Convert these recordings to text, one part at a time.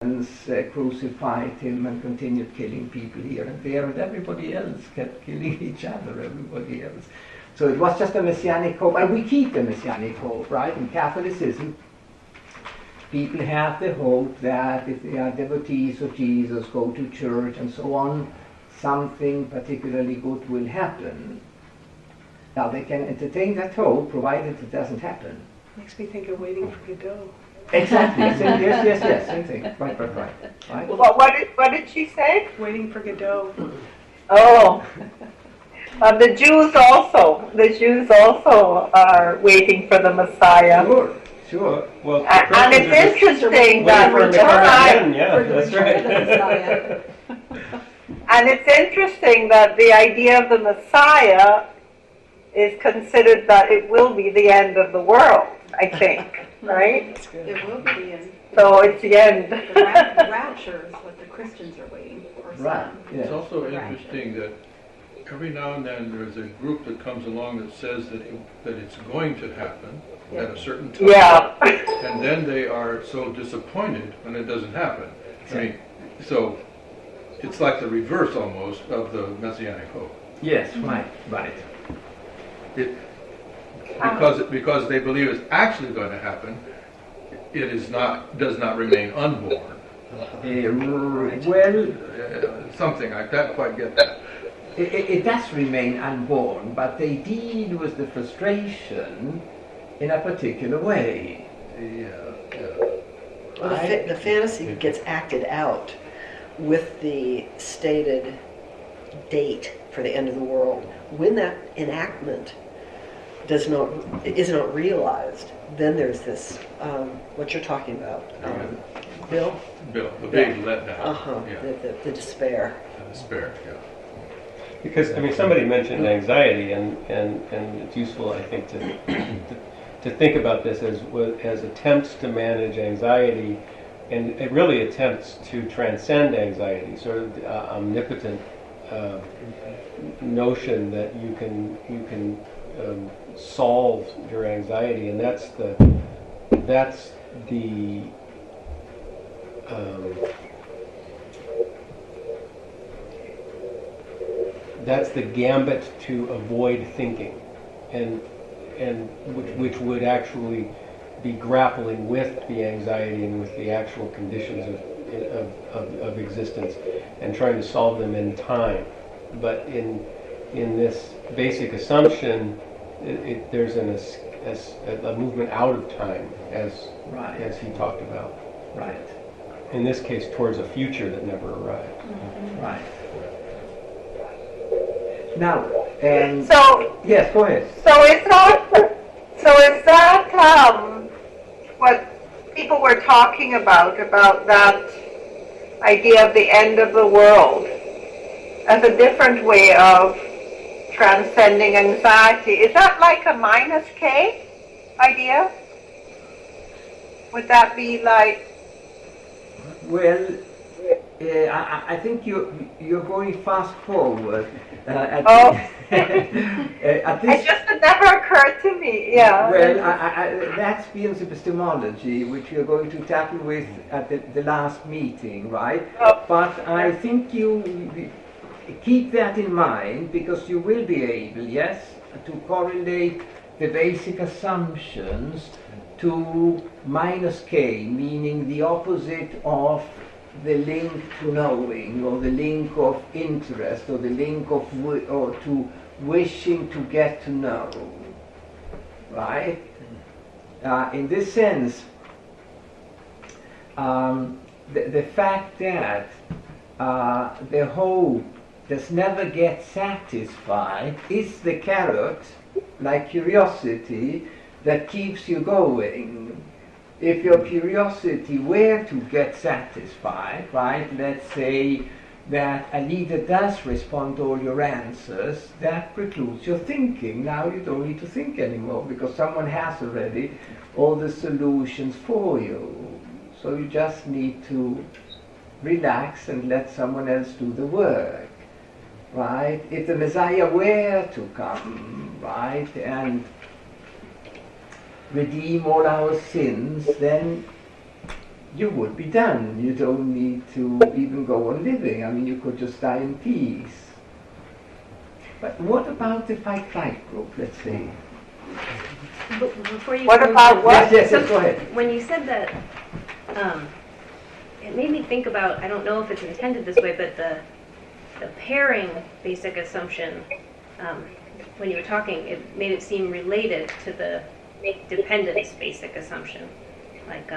crucified him and continued killing people here and there, and everybody else kept killing each other, everybody else. So it was just a messianic hope, and we keep the messianic hope, right? In Catholicism, people have the hope that if they are devotees of Jesus, go to church and so on, something particularly good will happen. Now they can entertain that hope, provided it doesn't happen. Makes me think of Waiting for Godot. Exactly. Yes. Same thing. Right. Well, what did she say? Waiting for Godot. Oh, the Jews also are waiting for the Messiah. Sure. Well, and it's interesting that for Messiah. Yeah, that's right. And it's interesting that the idea of the Messiah is considered that it will be the end of the world, I think, right? It will be the end. So it's the end. The rapture is what the Christians are waiting for. Right. Yeah. It's also interesting that every now and then there's a group that comes along that says that it's going to happen at a certain time. Yeah. And then they are so disappointed when it doesn't happen. I mean, so it's like the reverse almost of the messianic hope. Yes, right. Because they believe it's actually going to happen, does not remain unborn. Something I can't quite get that. It does remain unborn, but they deal with the frustration in a particular way. Well, the fantasy gets acted out with the stated date for the end of the world. When that enactment is not realized, then there's this what you're talking about, Bill, the big letdown. The despair. The despair, yeah. Because somebody mentioned anxiety, and it's useful, I think, to think about this as attempts to manage anxiety, and it really attempts to transcend anxiety, sort of the omnipotent notion that you can solve your anxiety, and that's the gambit to avoid thinking, and which would actually be grappling with the anxiety and with the actual conditions of existence and trying to solve them in time. But in this basic assumption, there's a movement out of time, as he talked about. Right. In this case, towards a future that never arrived. Mm-hmm. Right. Now, yes, go ahead. So is that what people were talking about that idea of the end of the world as a different way of transcending anxiety? Is that like a minus K idea? Would that be like? Well, I think you're going fast forward. It just never occurred to me. Yeah. Well, that's Bion's epistemology, which you're going to tackle with at the last meeting, right? Oh. But I think you keep that in mind, because you will be able, yes, to correlate the basic assumptions to minus K, meaning the opposite of the link to knowing, or the link of interest, or the link of or to wishing to get to know, right? In this sense, the fact that the hope does never get satisfied is the carrot, like curiosity, that keeps you going. If your curiosity were to get satisfied, right, let's say that a leader does respond to all your answers, that precludes your thinking. Now you don't need to think anymore, because someone has already all the solutions for you. So you just need to relax and let someone else do the work, right? If the Messiah were to come, right, and redeem all our sins, then you would be done. You don't need to even go on living. I mean, you could just die in peace. But what about the fight-flight group, let's say? Before you What go about to- what? Yes, go ahead. When you said that, it made me think about, I don't know if it's intended this way, but the pairing basic assumption, when you were talking, it made it seem related to the dependence basic assumption. Like,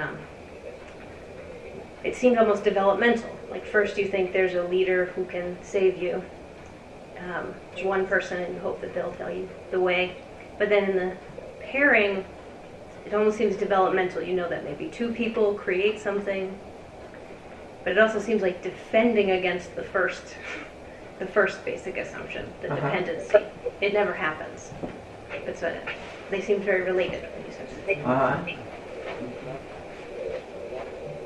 it seemed almost developmental. Like first you think there's a leader who can save you. There's one person and you hope that they'll tell you the way. But then in the pairing, it almost seems developmental. You know that maybe two people create something. But it also seems like defending against the first basic assumption, the dependency. It never happens. But so they seem very related.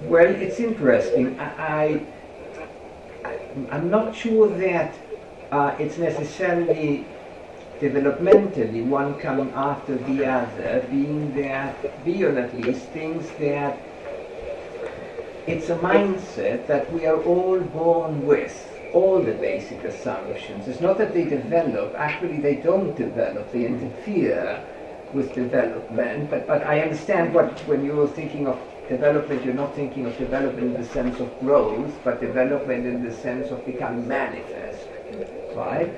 Well, it's interesting. I'm not sure that it's necessarily developmentally one coming after the other, being that Bion at least thinks that it's a mindset that we are all born with, all the basic assumptions. It's not that they develop, actually they don't develop, they interfere with development, but I understand when you're thinking of development, you're not thinking of development in the sense of growth, but development in the sense of becoming manifest, right?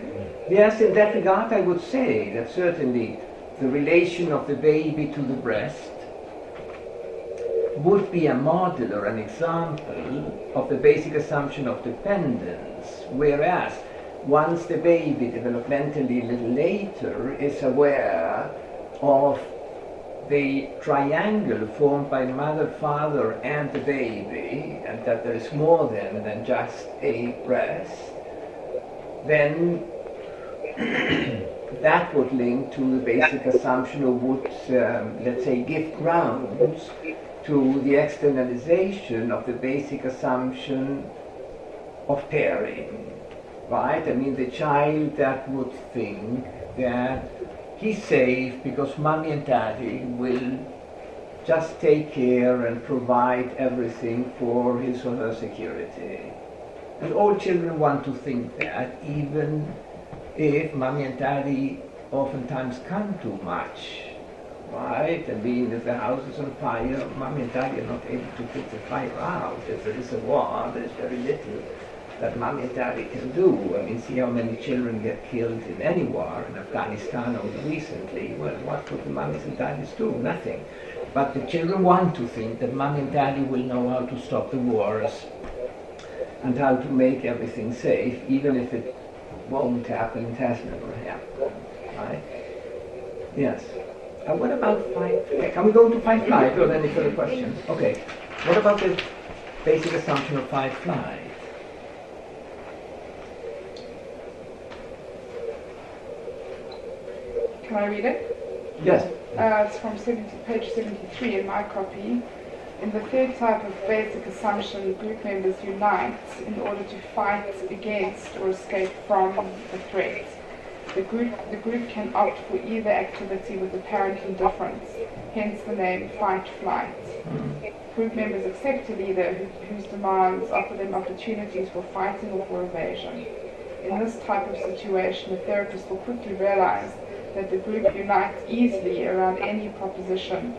Yes, in that regard I would say that certainly the relation of the baby to the breast would be a model or an example of the basic assumption of dependence, whereas once the baby, developmentally a little later, is aware of the triangle formed by mother, father, and the baby, and that there is more than just a breast, then that would link to the basic assumption, or would, let's say, give grounds to the externalization of the basic assumption of pairing, right? I mean, the child that would think that he's safe because mommy and daddy will just take care and provide everything for his or her security. And all children want to think that, even if mommy and daddy oftentimes can't do much, right? I mean, if the house is on fire, mommy and daddy are not able to put the fire out. If there is a war, there's very little that mommy and daddy can do. I mean, see how many children get killed in any war, in Afghanistan only recently. Well, what could the mummies and daddies do? Nothing. But the children want to think that mommy and daddy will know how to stop the wars and how to make everything safe, even if it won't happen, it has never happened, right? Yes. What about fight-flight? Can we go to fight-flight or any further questions? Okay. What about the basic assumption of fight-flight? Can I read it? Yes. It's from page 73 in my copy. In the third type of basic assumption, group members unite in order to fight against or escape from a threat. The group can opt for either activity with apparent indifference, hence the name fight-flight. Group members accept a leader whose demands offer them opportunities for fighting or for evasion. In this type of situation, the therapist will quickly realize that the group unites easily around any proposition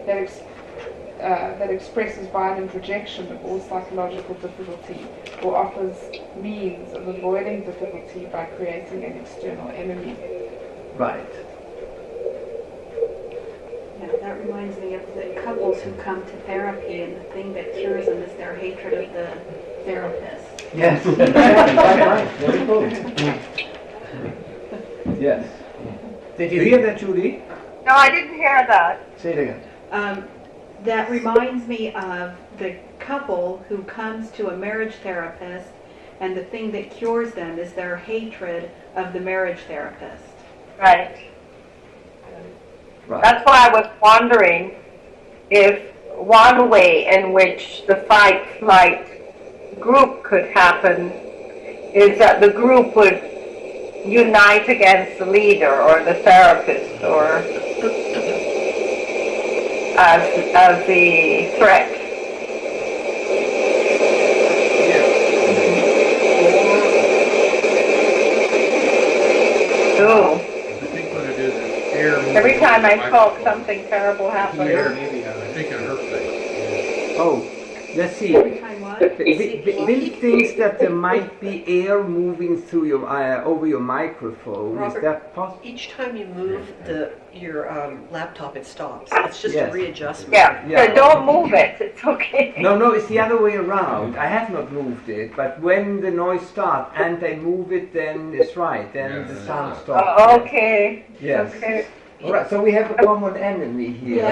that expresses violent rejection or psychological difficulty, or offers means of avoiding difficulty by creating an external enemy. Right. Yeah, that reminds me of the couples who come to therapy, and the thing that cures them is their hatred of the therapist. Yes. Right. Very good. Yes. Did you hear that, Judy? No, I didn't hear that. Say it again. That reminds me of the couple who comes to a marriage therapist, and the thing that cures them is their hatred of the marriage therapist. Right. Right. That's why I was wondering if one way in which the fight-flight group could happen is that the group would unite against the leader or the therapist or as the threat. time I spoke, something terrible happened. Here, I think in her face. Oh, let's see. Every time what? Bill thinks that there might be air moving through your over your microphone. Robert, Is that possible? Each time you move your laptop, it stops. It's just Yes. a readjustment. Yeah, Yeah. so don't move it, it's okay. No, it's the other way around. I have not moved it, but when the noise starts and I move it, then it's right. Then Yeah, the then sound it's stops. Okay. Yes. Okay. All right. So we have a common enemy here. I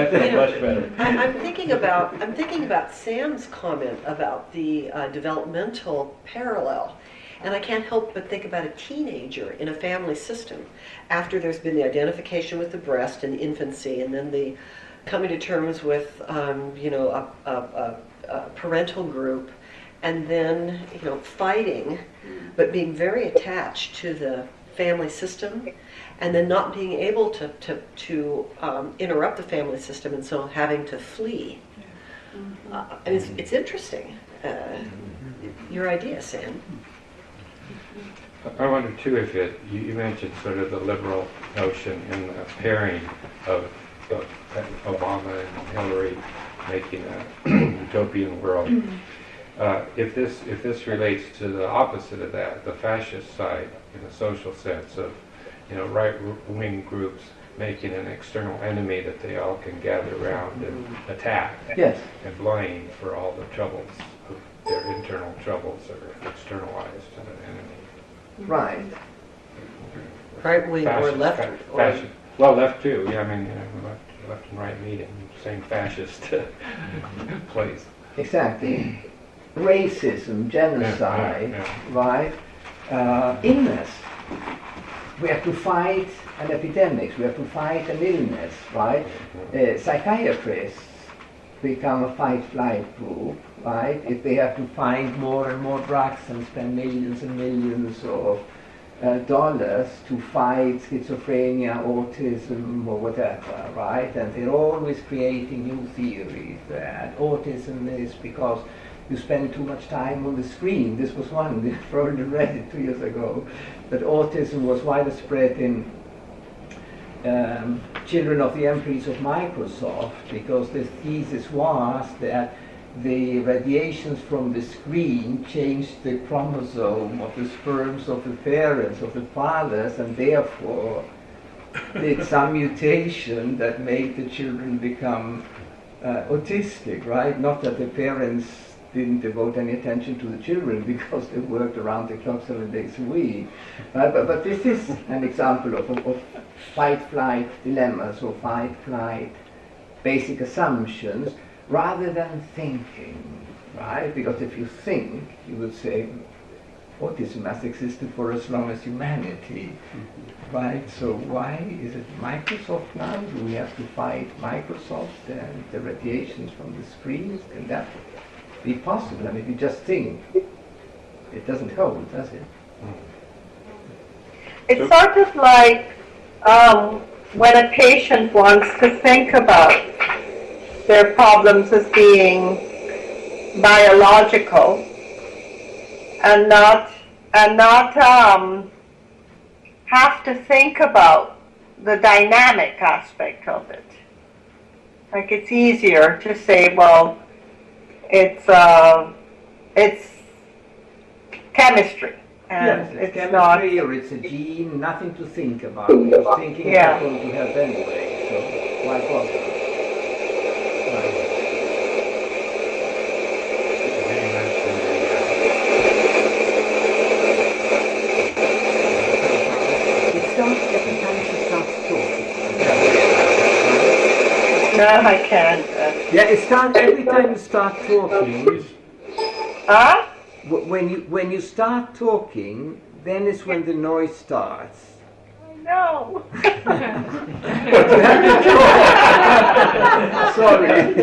feel much better. I'm thinking about Sam's comment about the developmental parallel, and I can't help but think about a teenager in a family system after there's been the identification with the breast in infancy, and then the coming to terms with a parental group, and then fighting, but being very attached to the family system, and then not being able to interrupt the family system, and so having to flee. And it's interesting. Your idea, Sam. I wonder too if you mentioned sort of the liberal notion in the pairing of Obama and Hillary making a utopian world. If this relates to the opposite of that, the fascist side, in a social sense of right-wing groups making an external enemy that they all can gather around and attack Yes. and blame for all the troubles of their internal troubles are externalized to the enemy. Right. Right wing or Fascist, left? Or, fascist. Well, left too. Yeah, I mean, left and right meeting, same fascist place. Exactly. Racism, genocide, Yeah. right? Illness. We have to fight an epidemic. We have to fight an illness, right? Psychiatrists become a fight-flight group, right? If they have to find more and more drugs and spend millions and millions of dollars to fight schizophrenia, autism, or whatever, right? And they're always creating new theories that autism is because you spend too much time on the screen. This was one, we probably read it 2 years ago, that autism was widespread in children of the employees of Microsoft, because the thesis was that the radiations from the screen changed the chromosome of the sperms of the parents, of the fathers, and therefore did some mutation that made the children become autistic, right? Not that the parents didn't devote any attention to the children because they worked around the clock 7 days a week. But this is an example of fight-flight dilemmas or fight-flight basic assumptions rather than thinking, right? Because if you think, you would say, autism has existed for as long as humanity, right? So why is it Microsoft now? Do we have to fight Microsoft and the radiations from the screens? Can that be possible? I mean, if you just think, it doesn't hold, does it? It's sort of like when a patient wants to think about their problems as being biological and not have to think about the dynamic aspect of it. Like, it's easier to say, well, it's chemistry. Yes, And it's it's not. chemistry or it's a gene, nothing to think about, because thinking is not going to help anyway, so why bother? It starts every time she starts talking. No, I can't. Yeah, it starts every time you start talking. Huh? When you start talking, then is when the noise starts. No. But you have to talk. Sorry.